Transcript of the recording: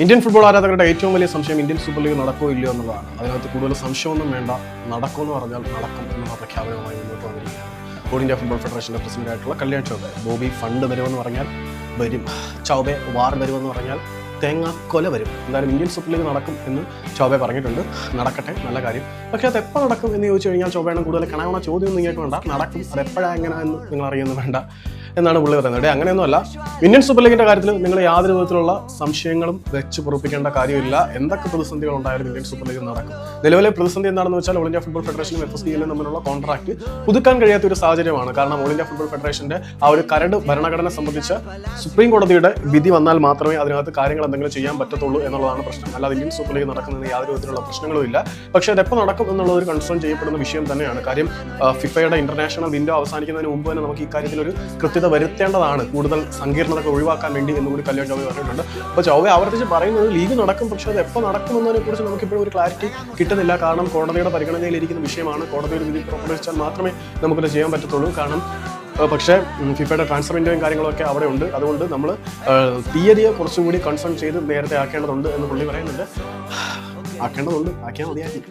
Indian football ആരാധകരുടെ ഏറ്റവും വലിയ സംശയം ഇന്ത്യൻ സൂപ്പർ ലീഗ് നടക്കോ ഇല്ലയോ എന്നുള്ളതാണ്. അതിനകത്ത് കൂടുതൽ സംശയമൊന്നും വേണ്ട. നടക്കുമെന്ന് പറഞ്ഞാൽ നടക്കും എന്നുള്ള പ്രഖ്യാപനവുമായി മുന്നോട്ട് വന്നിരിക്കുകയാണ് ഓൾ ഇന്ത്യ ഫുട്ബോൾ ഫെഡറേഷന്റെ പ്രസിഡന്റായിട്ടുള്ള കല്യാൺ ചൗബെ. ബോബി ഫണ്ട് വരുമെന്ന് പറഞ്ഞാൽ വരും, ചൗബെ വാർ വരുമെന്ന് പറഞ്ഞാൽ തേങ്ങ കൊല വരും. എന്തായാലും ഇന്ത്യൻ സൂപ്പർ ലീഗ് നടക്കും എന്ന് ചൗബെ പറഞ്ഞിട്ടുണ്ട്. നടക്കട്ടെ, നല്ല കാര്യം. പക്ഷേ അത് എപ്പോൾ നടക്കും എന്ന് ചോദിച്ചു കഴിഞ്ഞാൽ ചൗബയാണ് കൂടുതൽ കണവണ ചോദ്യമൊന്നും ഇങ്ങോട്ട് വേണ്ട. നടക്കും, അത് എപ്പോഴാണ് എങ്ങനെ എന്ന് നിങ്ങൾ അറിയുന്നു വേണ്ട എന്നാണ് പുള്ളി പറയുന്നത്. അങ്ങനെയൊന്നുമല്ല, ഇന്ത്യൻ സൂപ്പർ ലീഗിന്റെ കാര്യത്തിൽ നിങ്ങൾ യാതൊരു വിധത്തിലുള്ള സംശയങ്ങളും വെച്ച് പൊറുപ്പിക്കേണ്ട കാര്യമില്ല. എന്തൊക്കെ പ്രതിസന്ധികൾ ഉണ്ടായാലും ഇന്ത്യൻ സൂപ്പർ ലീഗ് നടക്കും. നിലവിലെ പ്രതിസന്ധി എന്താണെന്ന് വെച്ചാൽ ഓൾ ഇന്ത്യ ഫുട്ബോൾ ഫെഡറേഷനും FSDലും തമ്മിലുള്ള കോൺട്രാക്ട് പുതുക്കാൻ കഴിയാത്ത ഒരു സാഹചര്യമാണ്. കാരണം ഓൾ ഇന്ത്യ ഫുട്ബോൾ ഫെഡറേഷന്റെ ആ ഒരു കരട് ഭരണഘടന സംബന്ധിച്ച് സുപ്രീം കോടതിയുടെ വിധി വന്നാൽ മാത്രമേ അതിനകത്ത് കാര്യങ്ങൾ എന്തെങ്കിലും ചെയ്യാൻ പറ്റത്തുള്ളൂ എന്നുള്ളതാണ് പ്രശ്നം. അല്ലാതെ ഇന്ത്യൻ സൂപ്പർ ലീഗ് നടക്കുന്നതിന് യാതൊരു വിധത്തിലുള്ള പ്രശ്നങ്ങളും ഇല്ല. പക്ഷേ അതെപ്പോൾ നടക്കും എന്നുള്ള ഒരു കൺസേൺ ചെയ്യപ്പെടുന്ന വിഷയം തന്നെയാണ്. കാര്യം ഫിഫയുടെ ഇന്റർനാഷണൽ വിൻഡോ അവസാനിക്കുന്നതിന് മുമ്പ് തന്നെ നമുക്ക് ഈ കാര്യത്തിൽ ഒരു കൃത്യത വരുത്തേണ്ടതാണ്, കൂടുതൽ സങ്കീർണതകൾ ഒഴിവാക്കാൻ വേണ്ടി എന്നുകൂടി കല്യാൺ ചൗബെ പറഞ്ഞിട്ടുണ്ട്. അപ്പോൾ ചൗബെ ആവർത്തിച്ച് പറയുന്നത് ലീഗ് നടക്കും, പക്ഷേ അത് എപ്പോൾ നടക്കുമെന്നതിനെ കുറിച്ച് നമുക്കിപ്പോഴും ഒരു ക്ലാരിറ്റി കിട്ടുന്നില്ല. കാരണം കോടതിയുടെ പരിഗണനയിലിരിക്കുന്ന വിഷയമാണ്. കോടതി ഒരു വിധി പുറപ്പെടുവിച്ചാൽ മാത്രമേ നമുക്കത് ചെയ്യാൻ പറ്റത്തുള്ളൂ. കാരണം പക്ഷേ ഫിഫയുടെ ട്രാൻസ്ഫർ വിൻഡോയും കാര്യങ്ങളൊക്കെ അവിടെ ഉണ്ട്. അതുകൊണ്ട് നമ്മൾ തീയതിയെ കുറച്ചുകൂടി കൺസേൺ ചെയ്ത് നേരത്തെ ആക്കേണ്ടതുണ്ട് എന്ന് പുള്ളി പറയുന്നുണ്ട്. ആക്കേണ്ടതുണ്ട്, ആക്കിയാൽ മതിയാക്കി.